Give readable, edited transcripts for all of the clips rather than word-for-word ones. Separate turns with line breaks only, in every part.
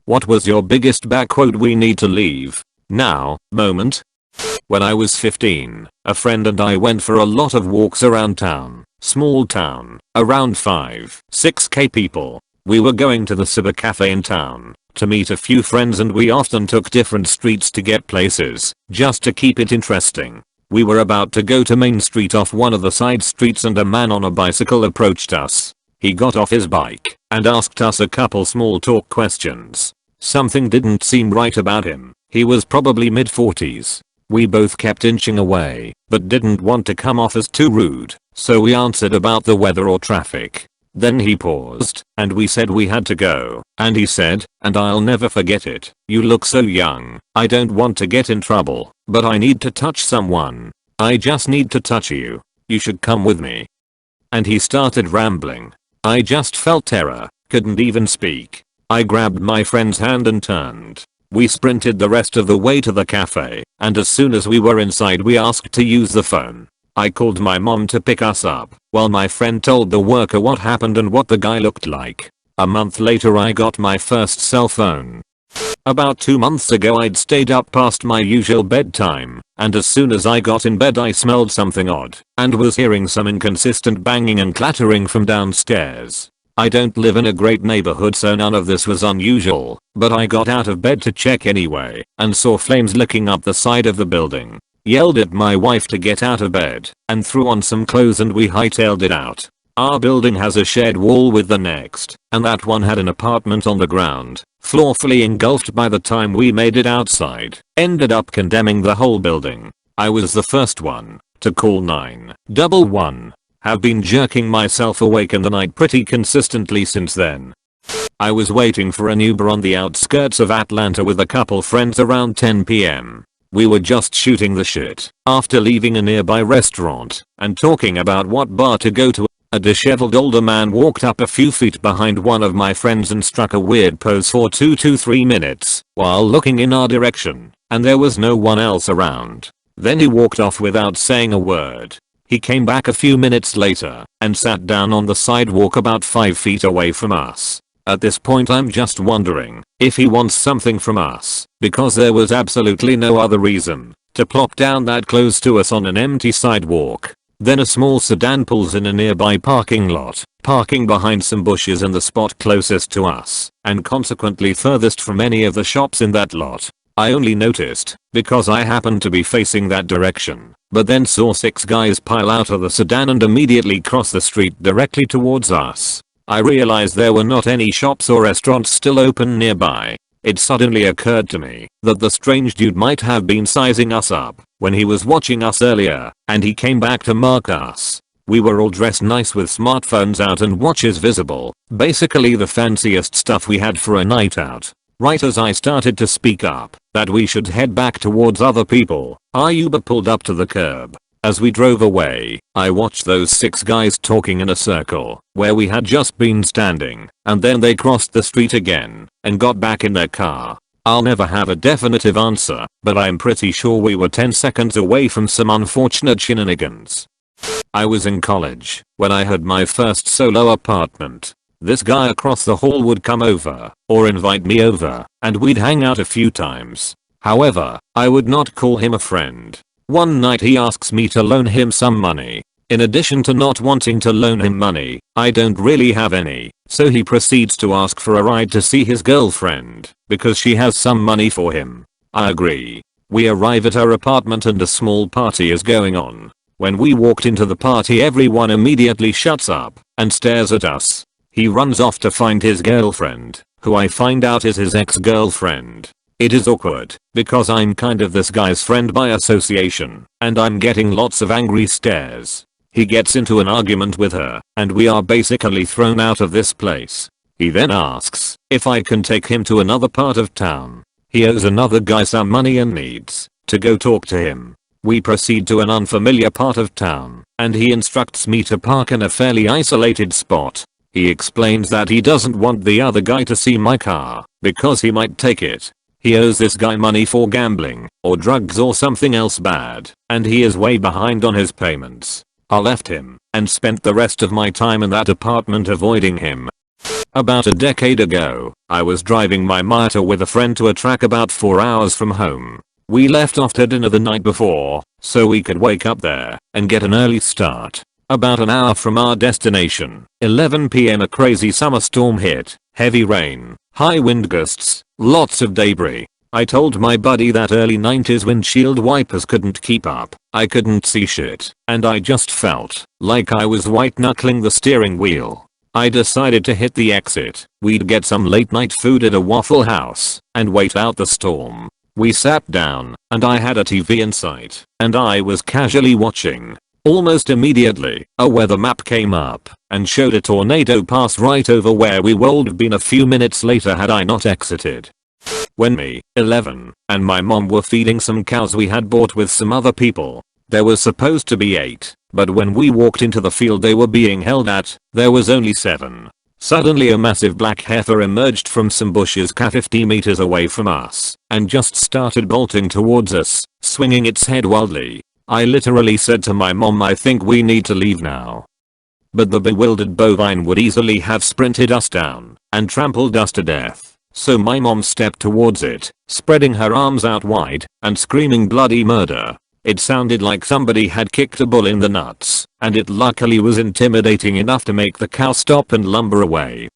What was your biggest quote we need to leave now moment? When I was 15, a friend and I went for a lot of walks around town. Small town, around 5-6k people. We were going to the cyber cafe in town to meet a few friends, and we often took different streets to get places, just to keep it interesting. We were about to go to Main Street off one of the side streets, and a man on a bicycle approached us. He got off his bike and asked us a couple small talk questions. Something didn't seem right about him. He was probably mid-40s. We both kept inching away, but didn't want to come off as too rude, so we answered about the weather or traffic. Then he paused, and we said we had to go, and he said, and I'll never forget it, "You look so young. I don't want to get in trouble, but I need to touch someone. I just need to touch you. You should come with me." And he started rambling. I just felt terror, couldn't even speak. I grabbed my friend's hand and turned. We sprinted the rest of the way to the cafe, and as soon as we were inside we asked to use the phone. I called my mom to pick us up, while my friend told the worker what happened and what the guy looked like. A month later I got my first cell phone. About 2 months ago I'd stayed up past my usual bedtime, and as soon as I got in bed I smelled something odd, and was hearing some inconsistent banging and clattering from downstairs. I don't live in a great neighborhood, so none of this was unusual, but I got out of bed to check anyway, and saw flames licking up the side of the building. Yelled at my wife to get out of bed, and threw on some clothes, and we hightailed it out. Our building has a shared wall with the next, and that one had an apartment on the ground floor fully engulfed by the time we made it outside. Ended up condemning the whole building. I was the first one to call 911. Have been jerking myself awake in the night pretty consistently since then. I was waiting for an Uber on the outskirts of Atlanta with a couple friends around 10 p.m. We were just shooting the shit after leaving a nearby restaurant and talking about what bar to go to. A disheveled older man walked up a few feet behind one of my friends and struck a weird pose for 2 to 3 minutes while looking in our direction, and there was no one else around. Then he walked off without saying a word. He came back a few minutes later and sat down on the sidewalk about 5 feet away from us. At this point I'm just wondering if he wants something from us, because there was absolutely no other reason to plop down that close to us on an empty sidewalk. Then a small sedan pulls in a nearby parking lot, parking behind some bushes in the spot closest to us, and consequently furthest from any of the shops in that lot. I only noticed because I happened to be facing that direction, but then saw 6 guys pile out of the sedan and immediately cross the street directly towards us. I realized there were not any shops or restaurants still open nearby. It suddenly occurred to me that the strange dude might have been sizing us up when he was watching us earlier, and he came back to mark us. We were all dressed nice with smartphones out and watches visible, basically the fanciest stuff we had for a night out. Right as I started to speak up that we should head back towards other people, our Uber pulled up to the curb. As we drove away, I watched those 6 guys talking in a circle where we had just been standing, and then they crossed the street again and got back in their car. I'll never have a definitive answer, but I'm pretty sure we were 10 seconds away from some unfortunate shenanigans. I was in college when I had my first solo apartment. This guy across the hall would come over or invite me over, and we'd hang out a few times. However, I would not call him a friend. One night he asks me to loan him some money. In addition to not wanting to loan him money, I don't really have any, so he proceeds to ask for a ride to see his girlfriend because she has some money for him. I agree. We arrive at our apartment and a small party is going on. When we walked into the party, everyone immediately shuts up and stares at us. He runs off to find his girlfriend, who I find out is his ex-girlfriend. It is awkward because I'm kind of this guy's friend by association, and I'm getting lots of angry stares. He gets into an argument with her, and we are basically thrown out of this place. He then asks if I can take him to another part of town. He owes another guy some money and needs to go talk to him. We proceed to an unfamiliar part of town, and he instructs me to park in a fairly isolated spot. He explains that he doesn't want the other guy to see my car because he might take it. He owes this guy money for gambling or drugs or something else bad, and he is way behind on his payments. I left him and spent the rest of my time in that apartment avoiding him. About a decade ago, I was driving my Miata with a friend to a track about 4 hours from home. We left after dinner the night before, so we could wake up there and get an early start. About an hour from our destination, 11 PM, a crazy summer storm hit, heavy rain, high wind gusts, lots of debris. I told my buddy that early 90s windshield wipers couldn't keep up, I couldn't see shit, and I just felt like I was white knuckling the steering wheel. I decided to hit the exit. We'd get some late night food at a Waffle House and wait out the storm. We sat down and I had a TV in sight and I was casually watching. Almost immediately, a weather map came up and showed a tornado pass right over where we would have been a few minutes later had I not exited. When me, 11, and my mom were feeding some cows we had bought with some other people. There was supposed to be 8, but when we walked into the field they were being held at, there was only 7. Suddenly a massive black heifer emerged from some bushes 50 meters away from us and just started bolting towards us, swinging its head wildly. I literally said to my mom, I think we need to leave now. But the bewildered bovine would easily have sprinted us down and trampled us to death. So my mom stepped towards it, spreading her arms out wide and screaming bloody murder. It sounded like somebody had kicked a bull in the nuts, and it luckily was intimidating enough to make the cow stop and lumber away.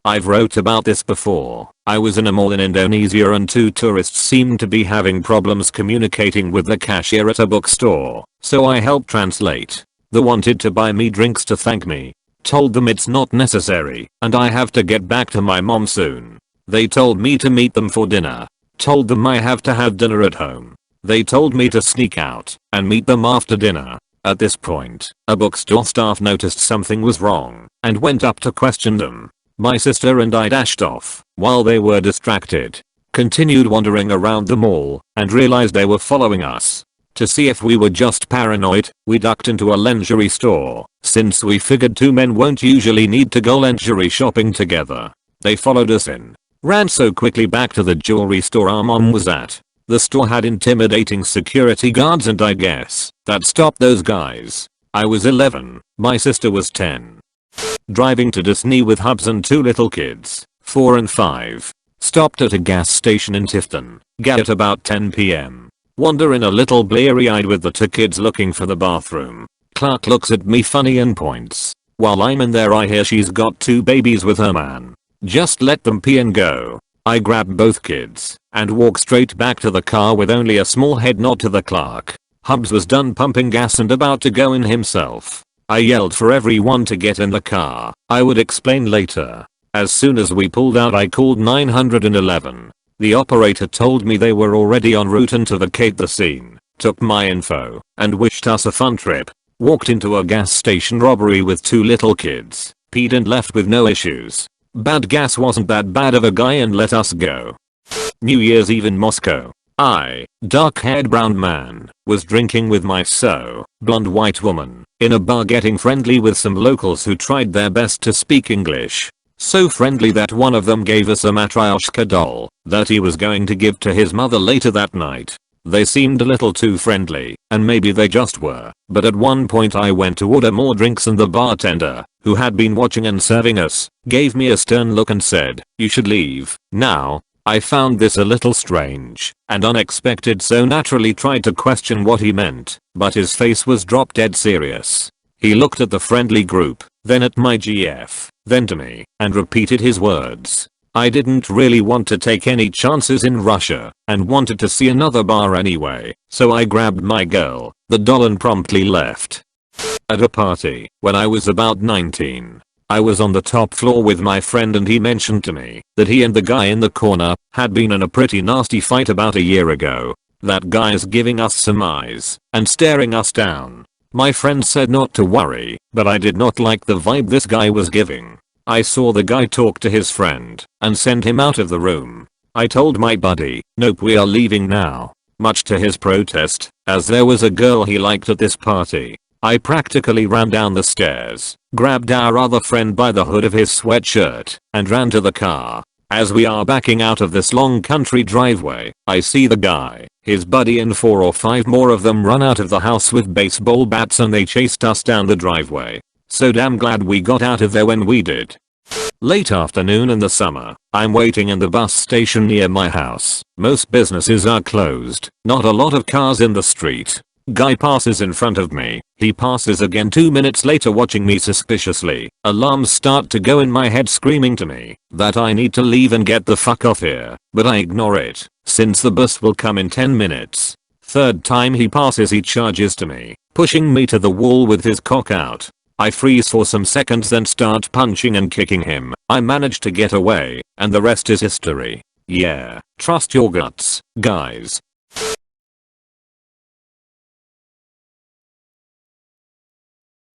I've wrote about this before. I was in a mall in Indonesia and 2 tourists seemed to be having problems communicating with the cashier at a bookstore, so I helped translate. They wanted to buy me drinks to thank me. Told them it's not necessary and I have to get back to my mom soon. They told me to meet them for dinner. Told them I have to have dinner at home. They told me to sneak out and meet them after dinner. At this point, a bookstore staff noticed something was wrong and went up to question them. My sister and I dashed off while they were distracted. Continued wandering around the mall and realized they were following us. To see if we were just paranoid, we ducked into a lingerie store, since we figured 2 men won't usually need to go lingerie shopping together. They followed us in. Ran so quickly back to the jewelry store our mom was at. The store had intimidating security guards and I guess that stopped those guys. I was 11, my sister was 10. Driving to Disney with Hubs and 2 little kids, 4 and 5. Stopped at a gas station in Tifton, at about 10 PM. Wander in a little bleary-eyed with the 2 kids looking for the bathroom. Clark looks at me funny and points. While I'm in there I hear she's got 2 babies with her man. Just let them pee and go. I grab both kids and walk straight back to the car with only a small head nod to the clerk. Hubs was done pumping gas and about to go in himself. I yelled for everyone to get in the car. I would explain later. As soon as we pulled out I called 911. The operator told me they were already en route and to vacate the scene. Took my info and wished us a fun trip. Walked into a gas station robbery with 2 little kids. Peed and left with no issues. Bad gas wasn't that bad of a guy and let us go. New Year's Eve in Moscow. I, dark-haired brown man, was drinking with my blonde white woman in a bar getting friendly with some locals who tried their best to speak English. So friendly that one of them gave us a Matryoshka doll that he was going to give to his mother later that night. They seemed a little too friendly, and maybe they just were, but at one point I went to order more drinks and the bartender, who had been watching and serving us, gave me a stern look and said, "You should leave, now." I found this a little strange and unexpected, so naturally tried to question what he meant, but his face was drop dead serious. He looked at the friendly group, then at my GF, then to me, and repeated his words. I didn't really want to take any chances in Russia and wanted to see another bar anyway, so I grabbed my girl, the doll, and promptly left. At a party, when I was about 19, I was on the top floor with my friend and he mentioned to me that he and the guy in the corner had been in a pretty nasty fight about a year ago. That guy's giving us some eyes and staring us down. My friend said not to worry, but I did not like the vibe this guy was giving. I saw the guy talk to his friend and send him out of the room. I told my buddy, "Nope, we are leaving now." Much to his protest, as there was a girl he liked at this party. I practically ran down the stairs, grabbed our other friend by the hood of his sweatshirt, and ran to the car. As we are backing out of this long country driveway, I see the guy, his buddy, and 4 or 5 more of them run out of the house with baseball bats and they chased us down the driveway. So damn glad we got out of there when we did. Late afternoon in the summer. I'm waiting in the bus station near my house. Most businesses are closed. Not a lot of cars in the street. Guy passes in front of me. He passes again 2 minutes later watching me suspiciously. Alarms start to go in my head screaming to me that I need to leave and get the fuck off here. But I ignore it since the bus will come in 10 minutes. Third time he passes he charges to me, pushing me to the wall with his cock out. I freeze for some seconds then start punching and kicking him. I manage to get away and the rest is history. Yeah, trust your guts, guys.